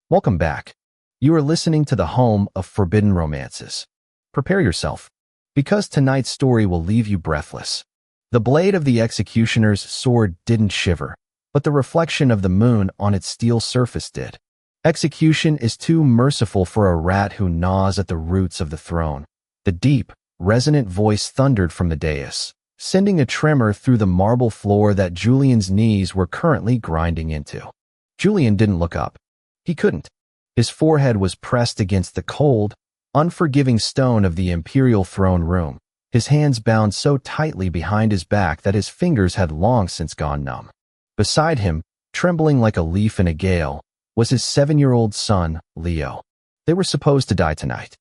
Welcome back. You are listening to the home of forbidden romances. Prepare yourself, because tonight's story will leave you breathless. The blade of the executioner's sword didn't shiver, but the reflection of the moon on its steel surface did. Execution is too merciful for a rat who gnaws at the roots of the throne. The deep, resonant voice thundered from the dais, sending a tremor through the marble floor that Julian's knees were currently grinding into. Julian didn't look up. He couldn't. His forehead was pressed against the cold, unforgiving stone of the imperial throne room, his hands bound so tightly behind his back that his fingers had long since gone numb. Beside him, trembling like a leaf in a gale, was his 7-year-old son, Leo. They were supposed to die tonight.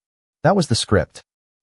That was the script.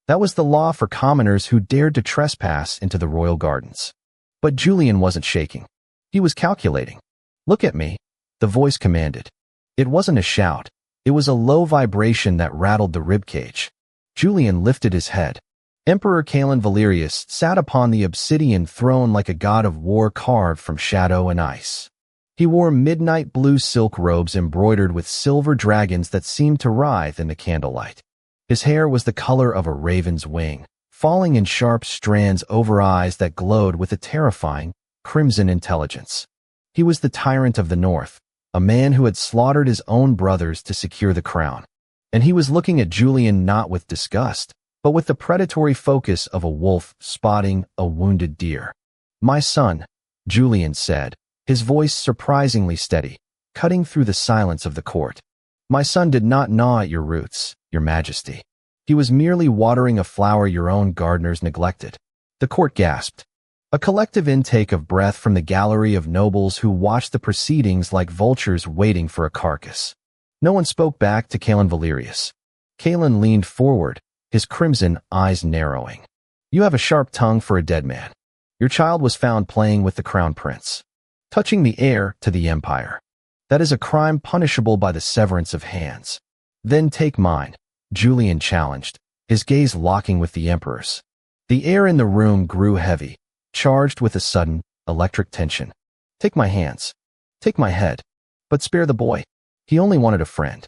That was the law for commoners who dared to trespass into the royal gardens. But Julian wasn't shaking. He was calculating. "Look at me," the voice commanded. It wasn't a shout. It was a low vibration that rattled the ribcage. Julian lifted his head. Emperor Cailan Valerius sat upon the obsidian throne like a god of war carved from shadow and ice. He wore midnight blue silk robes embroidered with silver dragons that seemed to writhe in the candlelight. His hair was the color of a raven's wing, falling in sharp strands over eyes that glowed with a terrifying, crimson intelligence. He was the tyrant of the north, a man who had slaughtered his own brothers to secure the crown. And he was looking at Julian not with disgust, but with the predatory focus of a wolf spotting a wounded deer. "My son," Julian said, his voice surprisingly steady, cutting through the silence of the court. "My son did not gnaw at your roots, Your Majesty. He was merely watering a flower your own gardeners neglected." The court gasped. A collective intake of breath from the gallery of nobles who watched the proceedings like vultures waiting for a carcass. No one spoke back to Cailan Valerius. Cailan leaned forward, his crimson eyes narrowing. "You have a sharp tongue for a dead man. Your child was found playing with the crown prince, touching the heir to the empire. That is a crime punishable by the severance of hands." "Then take mine," Julian challenged, his gaze locking with the emperor's. The air in the room grew heavy, charged with a sudden, electric tension. "Take my hands. Take my head. But spare the boy. He only wanted a friend.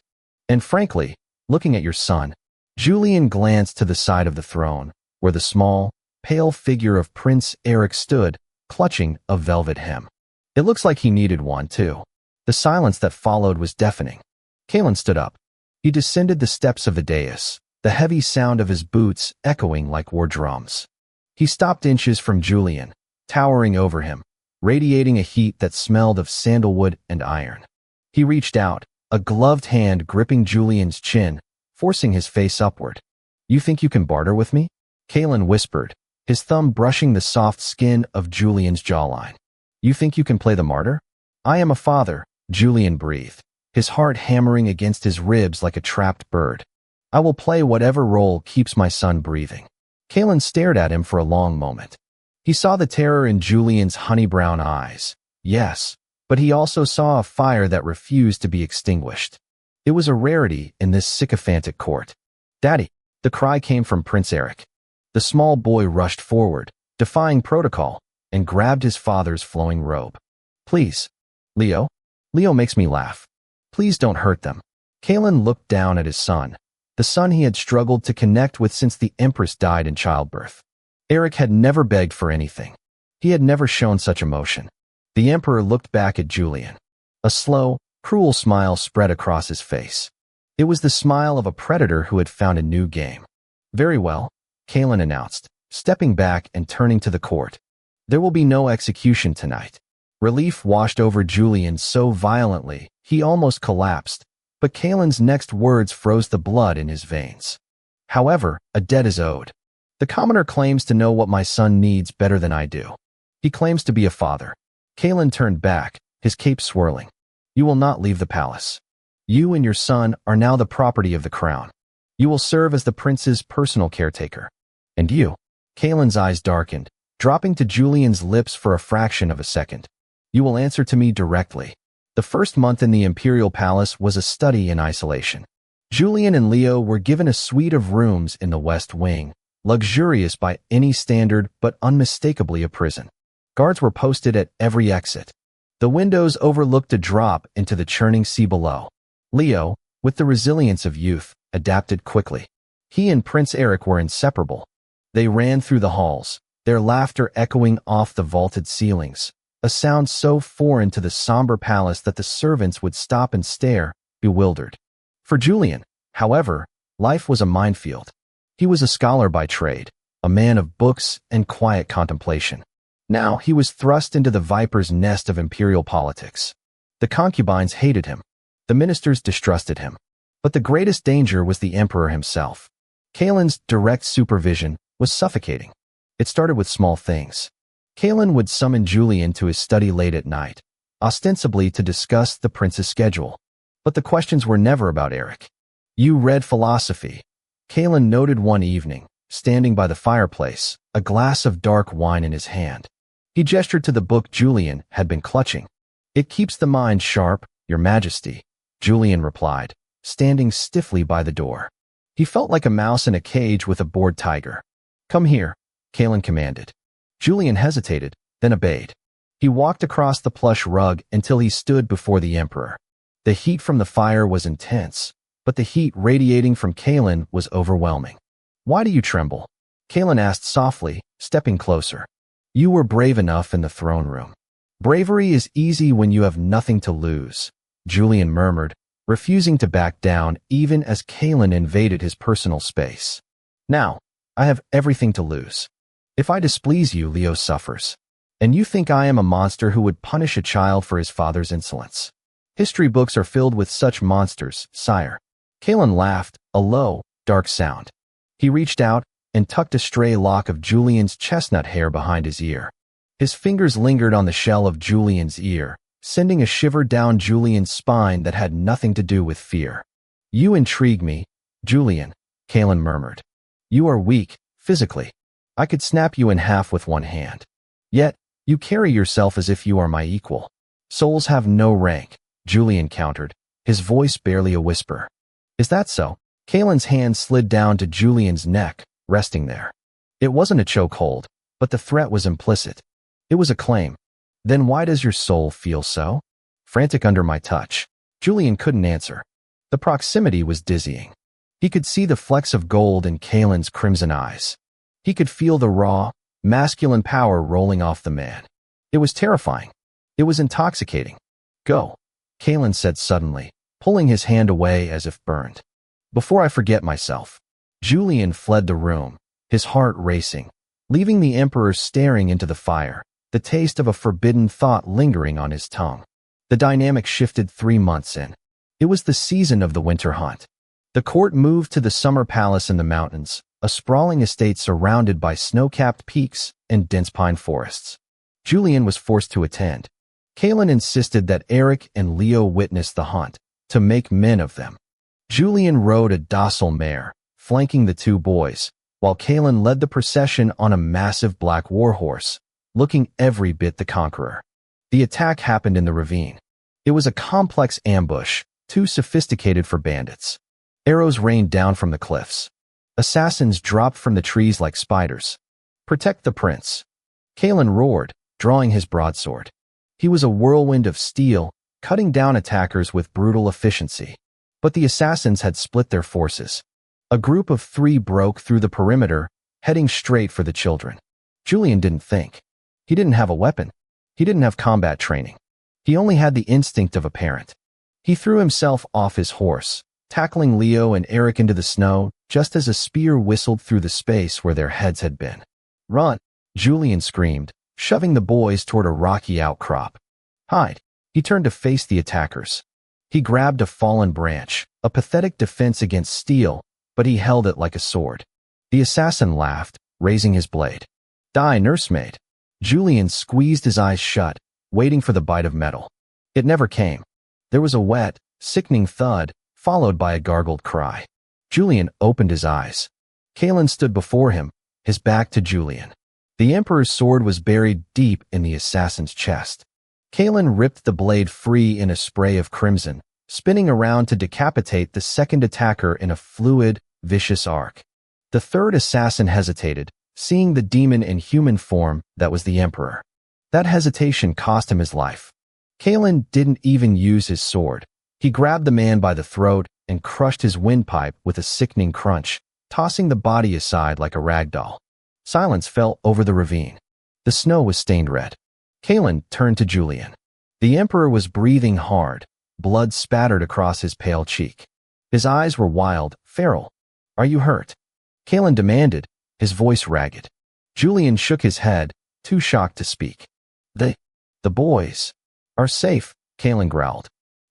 And frankly, looking at your son," Julian glanced to the side of the throne, where the small, pale figure of Prince Eric stood, clutching a velvet hem. "It looks like he needed one, too." The silence that followed was deafening. Cailan stood up. He descended the steps of the dais, the heavy sound of his boots echoing like war drums. He stopped inches from Julian, towering over him, radiating a heat that smelled of sandalwood and iron. He reached out, a gloved hand gripping Julian's chin, forcing his face upward. "You think you can barter with me?" Cailan whispered, his thumb brushing the soft skin of Julian's jawline. "You think you can play the martyr?" "I am a father," Julian breathed, his heart hammering against his ribs like a trapped bird. "I will play whatever role keeps my son breathing." Cailan stared at him for a long moment. He saw the terror in Julian's honey-brown eyes. Yes, but he also saw a fire that refused to be extinguished. It was a rarity in this sycophantic court. "Daddy!" The cry came from Prince Eric. The small boy rushed forward, defying protocol, and grabbed his father's flowing robe. "Please, Leo. Leo makes me laugh. Please don't hurt them." Cailan looked down at his son, the son he had struggled to connect with since the Empress died in childbirth. Eric had never begged for anything. He had never shown such emotion. The Emperor looked back at Julian. A slow, cruel smile spread across his face. It was the smile of a predator who had found a new game. "Very well," Cailan announced, stepping back and turning to the court. "There will be no execution tonight." Relief washed over Julian so violently, he almost collapsed, but Cailan's next words froze the blood in his veins. "However, a debt is owed. The commoner claims to know what my son needs better than I do. He claims to be a father." Cailan turned back, his cape swirling. "You will not leave the palace. You and your son are now the property of the crown. You will serve as the prince's personal caretaker. And you," Cailan's eyes darkened, dropping to Julian's lips for a fraction of a second, "you will answer to me directly." The first month in the imperial palace was a study in isolation. Julian and Leo were given a suite of rooms in the West Wing, luxurious by any standard but unmistakably a prison. Guards were posted at every exit. The windows overlooked a drop into the churning sea below. Leo, with the resilience of youth, adapted quickly. He and Prince Eric were inseparable. They ran through the halls, their laughter echoing off the vaulted ceilings, a sound so foreign to the somber palace that the servants would stop and stare, bewildered. For Julian, however, life was a minefield. He was a scholar by trade, a man of books and quiet contemplation. Now he was thrust into the viper's nest of imperial politics. The concubines hated him. The ministers distrusted him. But the greatest danger was the emperor himself. Kaelin's direct supervision was suffocating. It started with small things. Kaelin would summon Julian to his study late at night, ostensibly to discuss the prince's schedule. But the questions were never about Eric. "You read philosophy," Kaelin noted one evening, standing by the fireplace, a glass of dark wine in his hand. He gestured to the book Julian had been clutching. "It keeps the mind sharp, Your Majesty," Julian replied, standing stiffly by the door. He felt like a mouse in a cage with a bored tiger. "Come here," Kaelin commanded. Julian hesitated, then obeyed. He walked across the plush rug until he stood before the emperor. The heat from the fire was intense, but the heat radiating from Kaelin was overwhelming. "Why do you tremble?" Kaelin asked softly, stepping closer. "You were brave enough in the throne room." "Bravery is easy when you have nothing to lose," Julian murmured, refusing to back down even as Kaelin invaded his personal space. "Now, I have everything to lose. If I displease you, Leo suffers. And you think I am a monster who would punish a child for his father's insolence. History books are filled with such monsters, sire." Kaelin laughed, a low, dark sound. He reached out and tucked a stray lock of Julian's chestnut hair behind his ear. His fingers lingered on the shell of Julian's ear, sending a shiver down Julian's spine that had nothing to do with fear. "You intrigue me, Julian," Kaelin murmured. "You are weak, physically. I could snap you in half with one hand. Yet, you carry yourself as if you are my equal." "Souls have no rank," Julian countered, his voice barely a whisper. "Is that so?" Kaelin's hand slid down to Julian's neck, resting there. It wasn't a chokehold, but the threat was implicit. It was a claim. "Then why does your soul feel so?" Frantic under my touch. Julian couldn't answer. The proximity was dizzying. He could see the flecks of gold in Kaelin's crimson eyes. He could feel the raw, masculine power rolling off the man. It was terrifying. It was intoxicating. "Go," Kaelin said suddenly, pulling his hand away as if burned. "Before I forget myself." Julian fled the room, his heart racing, leaving the emperor staring into the fire, the taste of a forbidden thought lingering on his tongue. The dynamic shifted 3 months in. It was the season of the winter hunt. The court moved to the summer palace in the mountains, a sprawling estate surrounded by snow-capped peaks and dense pine forests. Julian was forced to attend. Kaelin insisted that Eric and Leo witness the hunt, to make men of them. Julian rode a docile mare, flanking the two boys, while Kaelin led the procession on a massive black warhorse, looking every bit the conqueror. The attack happened in the ravine. It was a complex ambush, too sophisticated for bandits. Arrows rained down from the cliffs. Assassins dropped from the trees like spiders. "Protect the prince," Kaelin roared, drawing his broadsword. He was a whirlwind of steel, cutting down attackers with brutal efficiency. But the assassins had split their forces. A group of 3 broke through the perimeter, heading straight for the children. Julian didn't think. He didn't have a weapon. He didn't have combat training. He only had the instinct of a parent. He threw himself off his horse, tackling Leo and Eric into the snow, just as a spear whistled through the space where their heads had been. "Run!" Julian screamed, shoving the boys toward a rocky outcrop. "Hide!" He turned to face the attackers. He grabbed a fallen branch, a pathetic defense against steel, but he held it like a sword. The assassin laughed, raising his blade. "Die, nursemaid." Julian squeezed his eyes shut, waiting for the bite of metal. It never came. There was a wet, sickening thud, followed by a gargled cry. Julian opened his eyes. Kaelin stood before him, his back to Julian. The Emperor's sword was buried deep in the assassin's chest. Kaelin ripped the blade free in a spray of crimson, spinning around to decapitate the second attacker in a fluid, vicious arc. The third assassin hesitated, seeing the demon in human form that was the Emperor. That hesitation cost him his life. Kaelin didn't even use his sword. He grabbed the man by the throat and crushed his windpipe with a sickening crunch, tossing the body aside like a rag doll. Silence fell over the ravine. The snow was stained red. Kalen turned to Julian. The Emperor was breathing hard, blood spattered across his pale cheek. His eyes were wild, feral. "Are you hurt?" Kalen demanded, his voice ragged. Julian shook his head, too shocked to speak. The boys are safe," Kalen growled.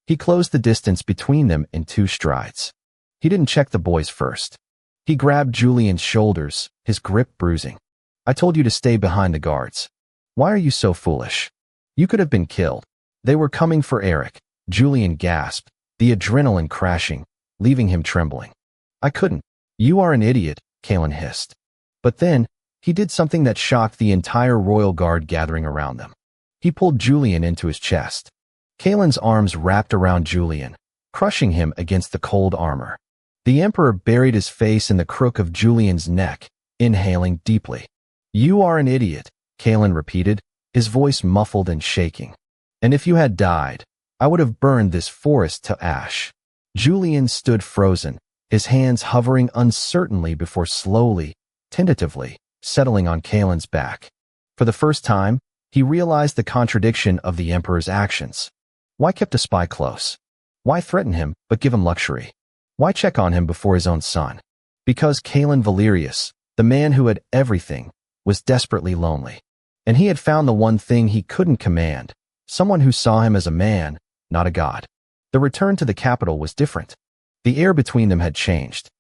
He closed the distance between them in 2 strides. He didn't check the boys first. He grabbed Julian's shoulders, his grip bruising. "I told you to stay behind the guards. Why are you so foolish? You could have been killed." They were coming for Eric. Julian gasped, the adrenaline crashing, leaving him trembling. "I couldn't." "You are an idiot," Kalen hissed. But then, he did something that shocked the entire royal guard gathering around them. He pulled Julian into his chest. Kalen's arms wrapped around Julian, crushing him against the cold armor. The Emperor buried his face in the crook of Julian's neck, inhaling deeply. "You are an idiot," Kalen repeated, his voice muffled and shaking. "And if you had died, I would have burned this forest to ash." Julian stood frozen, his hands hovering uncertainly before slowly, tentatively, settling on Kalen's back. For the first time, he realized the contradiction of the Emperor's actions. Why keep a spy close? Why threaten him but give him luxury? Why check on him before his own son? Because Kalen Valerius, the man who had everything, was desperately lonely. And he had found the one thing he couldn't command, someone who saw him as a man, not a god. The return to the capital was different. The air between them had changed.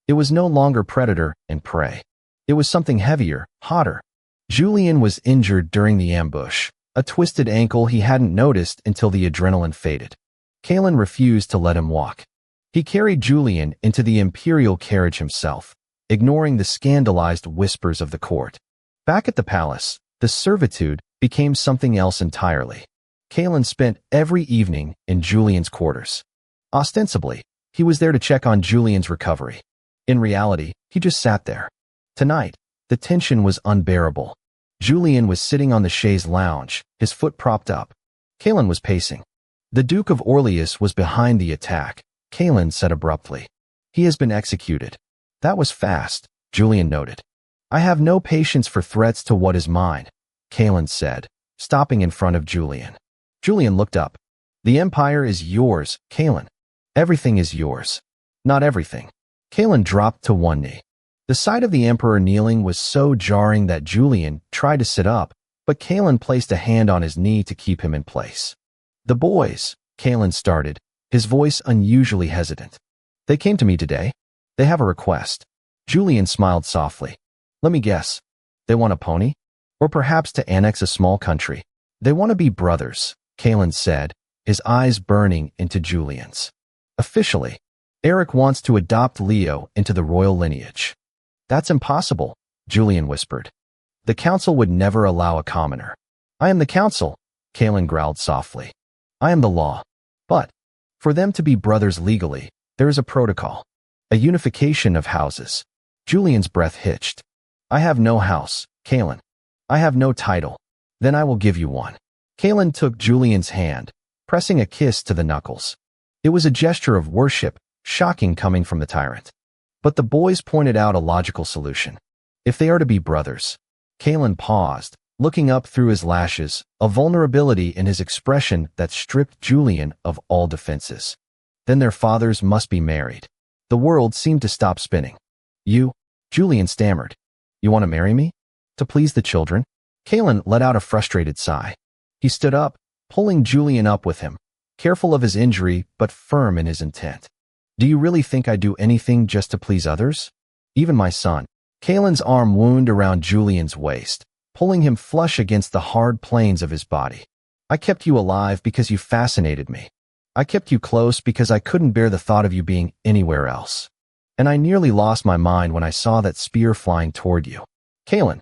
It was no longer predator and prey. It was something heavier, hotter. Julian was injured during the ambush, a twisted ankle he hadn't noticed until the adrenaline faded. Kalen refused to let him walk. He carried Julian into the imperial carriage himself, ignoring the scandalized whispers of the court. Back at the palace, the servitude became something else entirely. Kalen spent every evening in Julian's quarters. Ostensibly, he was there to check on Julian's recovery. In reality, he just sat there. Tonight, the tension was unbearable. Julian was sitting on the chaise lounge, his foot propped up. Kalen was pacing. "The Duke of Orleans was behind the attack," Kalen said abruptly. "He has been executed." "That was fast," Julian noted. "I have no patience for threats to what is mine," Kalen said, stopping in front of Julian. Julian looked up. "The Empire is yours, Kalen. Everything is yours." "Not everything." Kalen dropped to one knee. The sight of the Emperor kneeling was so jarring that Julian tried to sit up, but Kalen placed a hand on his knee to keep him in place. "The boys," Kalen started, his voice unusually hesitant. "They came to me today. They have a request." Julian smiled softly. "Let me guess. They want a pony? Or perhaps to annex a small country?" "They want to be brothers," Kalen said, his eyes burning into Julian's. "Officially, Eric wants to adopt Leo into the royal lineage." "That's impossible," Julian whispered. "The council would never allow a commoner." "I am the council," Kalen growled softly. "I am the law. But, for them to be brothers legally, there is a protocol. A unification of houses." Julian's breath hitched. "I have no house, Kalen. I have no title. Then I will give you one." Kalen took Julian's hand, pressing a kiss to the knuckles. It was a gesture of worship, shocking coming from the tyrant. But the boys pointed out a logical solution. "If they are to be brothers." Kalen paused, looking up through his lashes, a vulnerability in his expression that stripped Julian of all defenses. "Then their fathers must be married." The world seemed to stop spinning. "You?" Julian stammered. "You want to marry me? To please the children?" Kalen let out a frustrated sigh. He stood up, pulling Julian up with him, careful of his injury but firm in his intent. "Do you really think I do anything just to please others? Even my son?" Kalen's arm wound around Julian's waist, pulling him flush against the hard planes of his body. "I kept you alive because you fascinated me. I kept you close because I couldn't bear the thought of you being anywhere else. And I nearly lost my mind when I saw that spear flying toward you." "Kalen,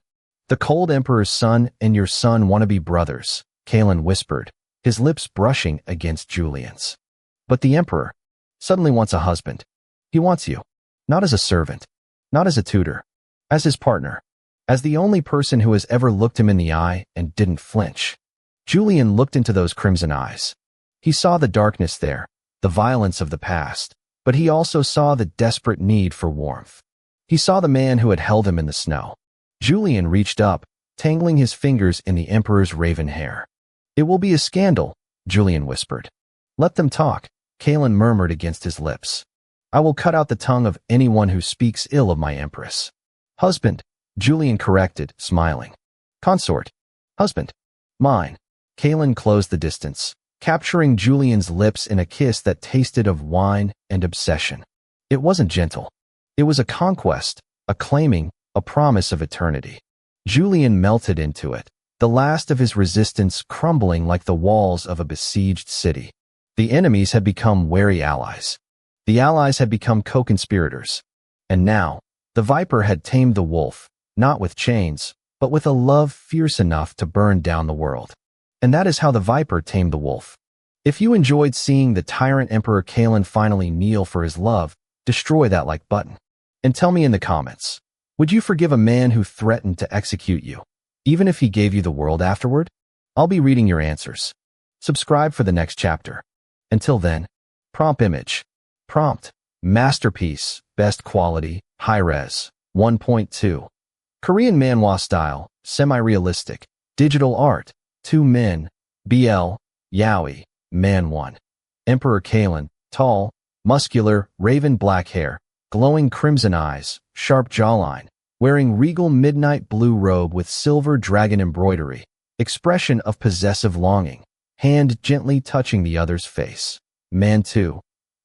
the cold Emperor's son and your son want to be brothers," Kalen whispered, his lips brushing against Julian's. "But the Emperor suddenly wants a husband. He wants you, not as a servant, not as a tutor, as his partner, as the only person who has ever looked him in the eye and didn't flinch." Julian looked into those crimson eyes. He saw the darkness there, the violence of the past, but he also saw the desperate need for warmth. He saw the man who had held him in the snow. Julian reached up, tangling his fingers in the Emperor's raven hair. "It will be a scandal," Julian whispered. "Let them talk," Kalen murmured against his lips. "I will cut out the tongue of anyone who speaks ill of my empress." "Husband," Julian corrected, smiling. "Consort." "Husband." "Mine." Kalen closed the distance, capturing Julian's lips in a kiss that tasted of wine and obsession. It wasn't gentle. It was a conquest, a claiming, a promise of eternity. Julian melted into it, the last of his resistance crumbling like the walls of a besieged city. The enemies had become wary allies. The allies had become co-conspirators. And now, the viper had tamed the wolf, not with chains, but with a love fierce enough to burn down the world. And that is how the viper tamed the wolf. If you enjoyed seeing the tyrant Emperor Kalen finally kneel for his love, destroy that like button. And tell me in the comments, would you forgive a man who threatened to execute you, even if he gave you the world afterward? I'll be reading your answers. Subscribe for the next chapter. Until then, prompt image. Prompt, masterpiece, best quality, high-res, 1.2. Korean manhwa style, semi-realistic, digital art, 2 men, BL, Yaoi, Man 1. Emperor Kalen, tall, muscular, raven black hair, glowing crimson eyes, sharp jawline, wearing regal midnight blue robe with silver dragon embroidery, expression of possessive longing, hand gently touching the other's face. Man 2.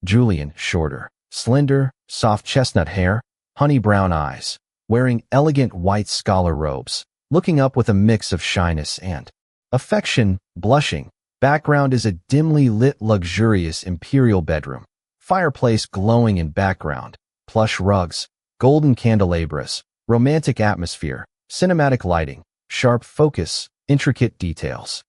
Julian, shorter, slender, soft chestnut hair, honey brown eyes, wearing elegant white scholar robes, looking up with a mix of shyness and affection, blushing. Background is a dimly lit, luxurious imperial bedroom. Fireplace glowing in background, plush rugs, golden candelabras, romantic atmosphere, cinematic lighting, sharp focus, intricate details.